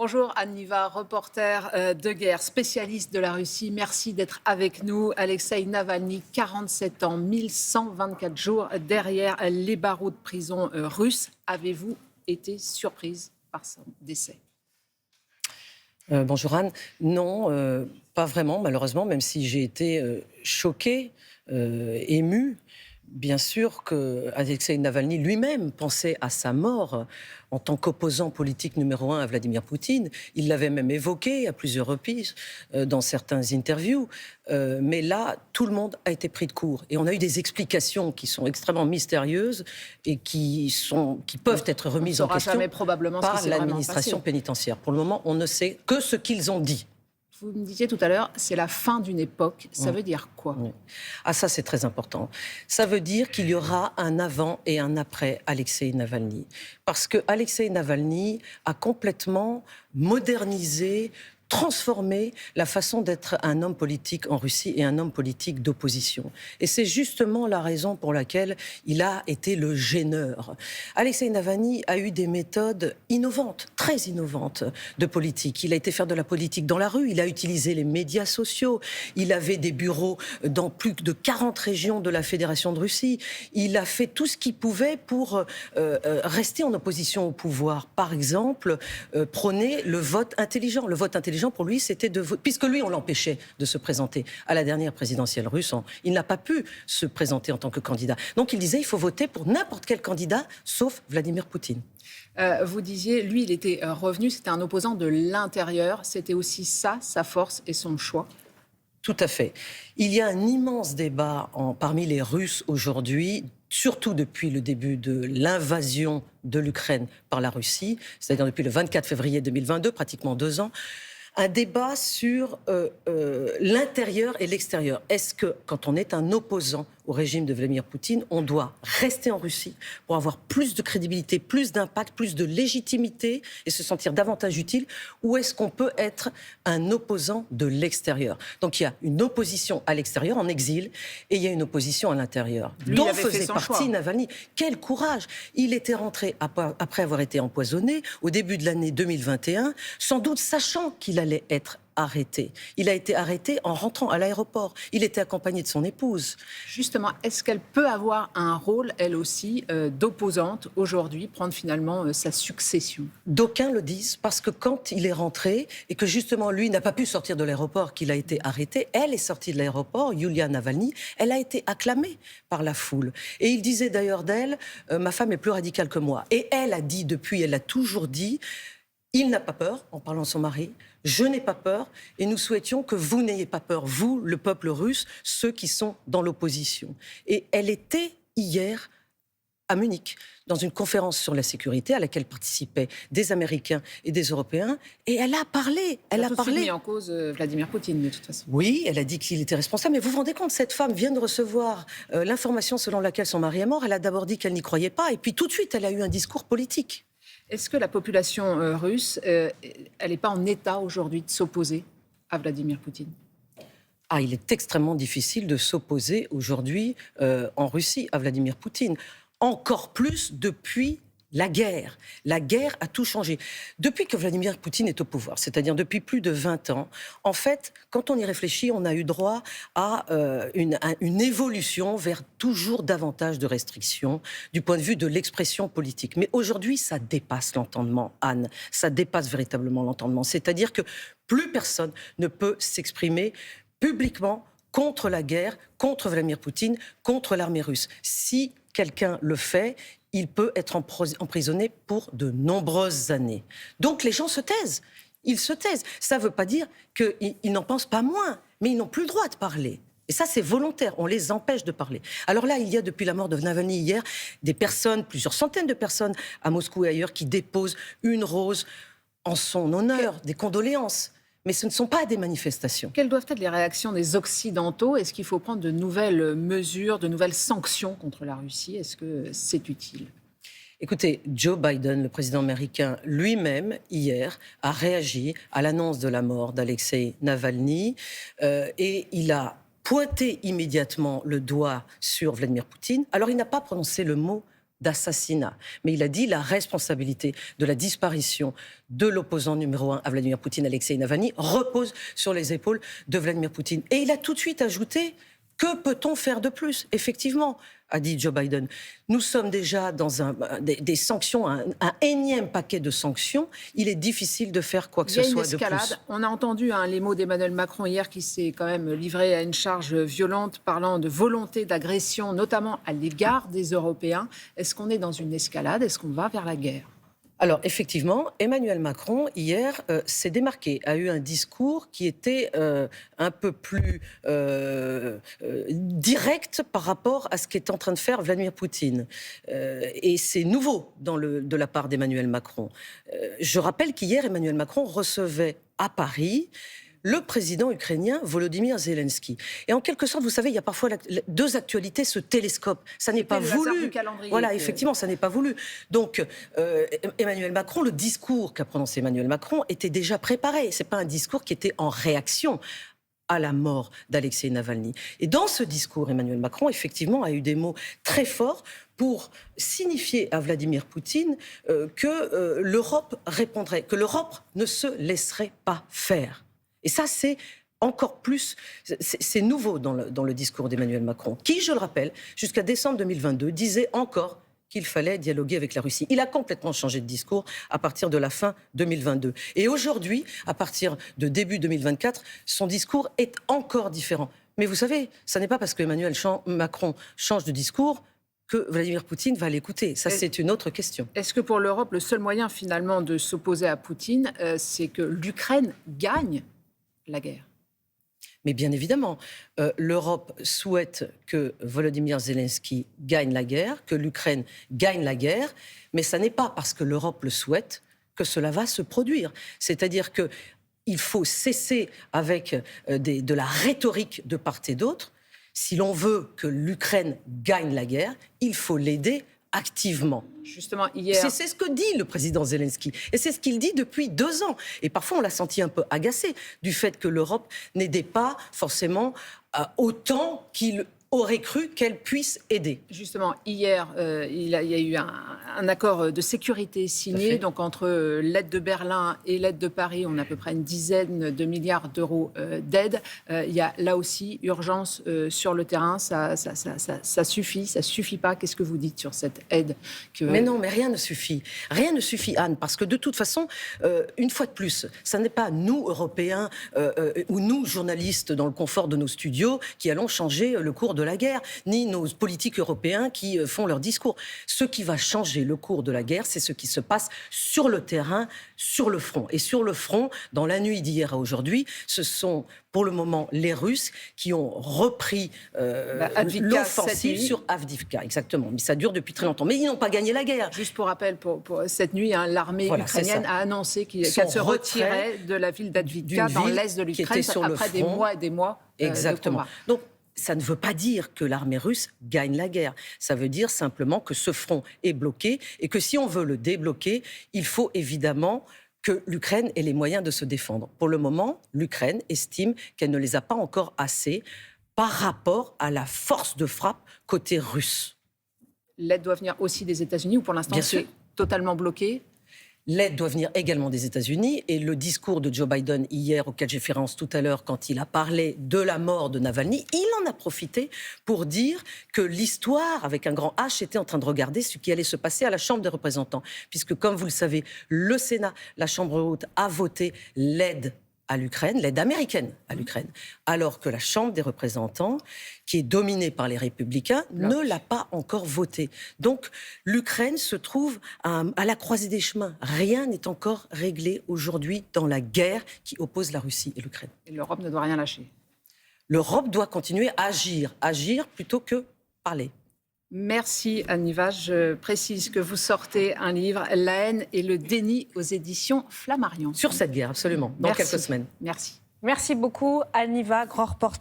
Bonjour Anne Niva, reporter de guerre, spécialiste de la Russie. Merci d'être avec nous. Alexeï Navalny, 47 ans, 1124 jours derrière les barreaux de prison russe. Avez-vous été surprise par son décès? Bonjour Anne. Non, pas vraiment malheureusement, même si j'ai été choquée, émue. Bien sûr que Alexeï Navalny lui-même pensait à sa mort en tant qu'opposant politique numéro un à Vladimir Poutine. Il l'avait même évoqué à plusieurs reprises dans certaines interviews. Mais là, tout le monde a été pris de court. Et on a eu des explications qui sont extrêmement mystérieuses et qui peuvent être On ne remises en saura question jamais probablement ce qui par s'est vraiment l'administration passé. pénitentiaire. Pour le moment, on ne sait que ce qu'ils ont dit. Vous me disiez tout à l'heure, c'est la fin d'une époque. Ça veut dire quoi? Oui. Ah, ça, c'est très important. Ça veut dire qu'il y aura un avant et un après Alexeï Navalny. Parce que Alexeï Navalny a complètement modernisé, transformé la façon d'être un homme politique en Russie et un homme politique d'opposition. Et c'est justement la raison pour laquelle il a été le gêneur. Alexeï Navalny a eu des méthodes innovantes, très innovantes de politique. Il a été faire de la politique dans la rue, il a utilisé les médias sociaux, il avait des bureaux dans plus de 40 régions de la Fédération de Russie. Il a fait tout ce qu'il pouvait pour rester en opposition au pouvoir. Par exemple, prôner le vote intelligent. Le vote intelligent, pour lui, c'était de voter. Puisque lui, on l'empêchait de se présenter à la dernière présidentielle russe. Il n'a pas pu se présenter en tant que candidat. Donc il disait, il faut voter pour n'importe quel candidat, sauf Vladimir Poutine. Vous disiez, lui, il était revenu, c'était un opposant de l'intérieur. C'était aussi ça, sa force et son choix. Tout à fait. Il y a un immense débat parmi les Russes aujourd'hui, surtout depuis le début de l'invasion de l'Ukraine par la Russie, c'est-à-dire depuis le 24 février 2022, pratiquement 2 ans, un débat sur l'intérieur et l'extérieur. Est-ce que, quand on est un opposant au régime de Vladimir Poutine, on doit rester en Russie pour avoir plus de crédibilité, plus d'impact, plus de légitimité et se sentir davantage utile, ou est-ce qu'on peut être un opposant de l'extérieur? Donc il y a une opposition à l'extérieur, en exil, et il y a une opposition à l'intérieur, Lui, dont il avait fait faisait son partie choix. Navalny. Quel courage! Il était rentré après avoir été empoisonné au début de l'année 2021, sans doute sachant qu'il allait être arrêté. Il a été arrêté en rentrant à l'aéroport. Il était accompagné de son épouse. Justement, est-ce qu'elle peut avoir un rôle, elle aussi, d'opposante aujourd'hui, prendre finalement sa succession? D'aucuns le disent parce que quand il est rentré et que justement lui n'a pas pu sortir de l'aéroport, qu'il a été arrêté, elle est sortie de l'aéroport, Yulia Navalny, elle a été acclamée par la foule. Et il disait d'ailleurs d'elle, ma femme est plus radicale que moi. Et elle a dit depuis, elle a toujours dit, il n'a pas peur, en parlant de son mari, je n'ai pas peur, et nous souhaitions que vous n'ayez pas peur, vous, le peuple russe, ceux qui sont dans l'opposition. Et elle était hier à Munich, dans une conférence sur la sécurité à laquelle participaient des Américains et des Européens, et elle a parlé. Elle a tout de suite mis en cause Vladimir Poutine, de toute façon. Oui, elle a dit qu'il était responsable, mais vous vous rendez compte, cette femme vient de recevoir l'information selon laquelle son mari est mort, elle a d'abord dit qu'elle n'y croyait pas, et puis tout de suite, elle a eu un discours politique. Est-ce que la population russe, elle n'est pas en état aujourd'hui de s'opposer à Vladimir Poutine? Ah, il est extrêmement difficile de s'opposer aujourd'hui en Russie à Vladimir Poutine. Encore plus depuis la guerre. La guerre a tout changé. Depuis que Vladimir Poutine est au pouvoir, c'est-à-dire depuis plus de 20 ans, en fait, quand on y réfléchit, on a eu droit à une évolution vers toujours davantage de restrictions du point de vue de l'expression politique. Mais aujourd'hui, ça dépasse l'entendement, Anne. Ça dépasse véritablement l'entendement. C'est-à-dire que plus personne ne peut s'exprimer publiquement contre la guerre, contre Vladimir Poutine, contre l'armée russe. Si quelqu'un le fait, il peut être emprisonné pour de nombreuses années. Donc les gens se taisent. Ils se taisent. Ça ne veut pas dire qu'ils n'en pensent pas moins, mais ils n'ont plus le droit de parler. Et ça, c'est volontaire. On les empêche de parler. Alors là, il y a, depuis la mort de Navalny hier, des personnes, plusieurs centaines de personnes à Moscou et ailleurs, qui déposent une rose en son honneur, des condoléances. Mais ce ne sont pas des manifestations. Quelles doivent être les réactions des Occidentaux? Est-ce qu'il faut prendre de nouvelles mesures, de nouvelles sanctions contre la Russie? Est-ce que c'est utile? Écoutez, Joe Biden, le président américain, lui-même, hier, a réagi à l'annonce de la mort d'Alexeï Navalny et il a pointé immédiatement le doigt sur Vladimir Poutine. Alors, il n'a pas prononcé le mot d'assassinat. Mais il a dit la responsabilité de la disparition de l'opposant numéro 1 à Vladimir Poutine, Alexei Navalny, repose sur les épaules de Vladimir Poutine. Et il a tout de suite ajouté: que peut-on faire de plus? Effectivement, a dit Joe Biden, nous sommes déjà dans des sanctions, un énième paquet de sanctions. Il est difficile de faire quoi que ce soit de plus. On a entendu les mots d'Emmanuel Macron hier, qui s'est quand même livré à une charge violente, parlant de volonté d'agression, notamment à l'égard des Européens. Est-ce qu'on est dans une escalade? Est-ce qu'on va vers la guerre? Alors, effectivement, Emmanuel Macron, hier, s'est démarqué, a eu un discours qui était un peu plus direct par rapport à ce qu'est en train de faire Vladimir Poutine. Et c'est nouveau de la part d'Emmanuel Macron. Je rappelle qu'hier, Emmanuel Macron recevait à Paris le président ukrainien Volodymyr Zelensky. Et en quelque sorte, vous savez, il y a parfois deux actualités se télescopent. Ça n'est pas voulu. Voilà, effectivement, ça n'est pas voulu. Donc, Emmanuel Macron, le discours qu'a prononcé Emmanuel Macron était déjà préparé. C'est pas un discours qui était en réaction à la mort d'Alexei Navalny. Et dans ce discours, Emmanuel Macron, effectivement, a eu des mots très forts pour signifier à Vladimir Poutine que l'Europe répondrait, que l'Europe ne se laisserait pas faire. Et ça, c'est encore plus, c'est nouveau dans le discours d'Emmanuel Macron, qui, je le rappelle, jusqu'à décembre 2022, disait encore qu'il fallait dialoguer avec la Russie. Il a complètement changé de discours à partir de la fin 2022. Et aujourd'hui, à partir de début 2024, son discours est encore différent. Mais vous savez, ça n'est pas parce qu'Emmanuel Macron change de discours que Vladimir Poutine va l'écouter. Ça, c'est une autre question. Est-ce que pour l'Europe, le seul moyen finalement de s'opposer à Poutine, c'est que l'Ukraine gagne la guerre? Mais bien évidemment, l'Europe souhaite que Volodymyr Zelensky gagne la guerre, que l'Ukraine gagne la guerre, mais ça n'est pas parce que l'Europe le souhaite que cela va se produire. C'est-à-dire qu'il faut cesser avec de la rhétorique de part et d'autre. Si l'on veut que l'Ukraine gagne la guerre, il faut l'aider activement. Justement, hier... C'est ce que dit le président Zelensky. Et c'est ce qu'il dit depuis 2 ans. Et parfois, on l'a senti un peu agacé du fait que l'Europe n'aidait pas forcément autant qu'il aurait cru qu'elle puisse aider. Justement, hier, il y a eu un accord de sécurité signé. Donc, entre l'aide de Berlin et l'aide de Paris, on a à peu près une dizaine de milliards d'euros d'aide. Il y a là aussi urgence sur le terrain. Ça suffit, ça suffit pas. Qu'est-ce que vous dites sur cette aide Mais non, mais rien ne suffit. Rien ne suffit, Anne, parce que de toute façon, une fois de plus, ça n'est pas nous, Européens, ou nous, journalistes, dans le confort de nos studios, qui allons changer le cours de la guerre, ni nos politiques européens qui font leur discours. Ce qui va changer le cours de la guerre, c'est ce qui se passe sur le terrain, sur le front. Et sur le front, dans la nuit d'hier à aujourd'hui, ce sont pour le moment les Russes qui ont repris l'offensive sur Avdiivka. Exactement. Mais ça dure depuis très longtemps. Mais ils n'ont pas gagné la guerre. Juste pour rappel, pour cette nuit, l'armée ukrainienne a annoncé qu'elle se retirait de la ville d'Avdiivka dans l'est de l'Ukraine après des mois et des mois de combat. Donc, ça ne veut pas dire que l'armée russe gagne la guerre. Ça veut dire simplement que ce front est bloqué et que si on veut le débloquer, il faut évidemment que l'Ukraine ait les moyens de se défendre. Pour le moment, l'Ukraine estime qu'elle ne les a pas encore assez par rapport à la force de frappe côté russe. L'aide doit venir aussi des États-Unis ou pour l'instant c'est totalement bloqué ? L'aide doit venir également des États-Unis et le discours de Joe Biden hier, auquel j'ai fait référence tout à l'heure, quand il a parlé de la mort de Navalny, il en a profité pour dire que l'histoire, avec un grand H, était en train de regarder ce qui allait se passer à la Chambre des représentants. Puisque, comme vous le savez, le Sénat, la Chambre haute, a voté l'aide à l'Ukraine, l'aide américaine à l'Ukraine, alors que la Chambre des représentants, qui est dominée par les Républicains, ne l'a pas encore votée. Donc l'Ukraine se trouve à la croisée des chemins. Rien n'est encore réglé aujourd'hui dans la guerre qui oppose la Russie et l'Ukraine. Et l'Europe ne doit rien lâcher. L'Europe doit continuer à agir plutôt que parler. Merci Anniva. Je précise que vous sortez un livre, La haine et le déni, aux éditions Flammarion. Sur cette guerre, absolument, dans quelques semaines. Merci. Merci beaucoup Anniva, grand reporter.